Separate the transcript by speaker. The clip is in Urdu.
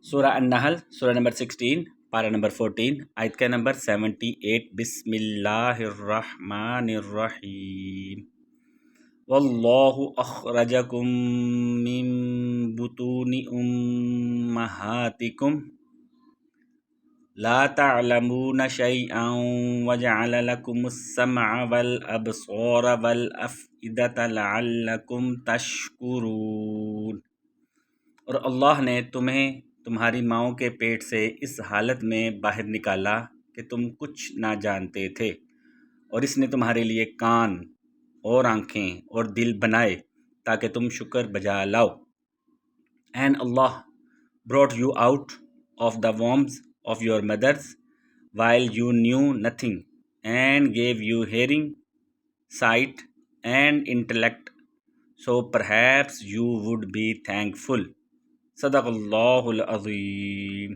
Speaker 1: سورہ النحل سورہ نمبر 16 پارہ نمبر 14 آیت کا نمبر 78 بسم اللہ الرحمن الرحیم واللہ اخرجکم من بطون امہاتکم لا تعلمون شیئا وجعل لکم السمع والابصار والافئدة لعلکم تشکرون، اور اللہ نے تمہیں تمہاری ماؤں کے پیٹ سے اس حالت میں باہر نکالا کہ تم کچھ نہ جانتے تھے، اور اس نے تمہارے لیے کان اور آنکھیں اور دل بنائے تاکہ تم شکر بجا لاؤ۔ And Allah brought you out of the wombs of your mothers while you knew nothing, and gave you hearing, sight, and intellect, so perhaps you would be thankful. صدق اللہ العظیم۔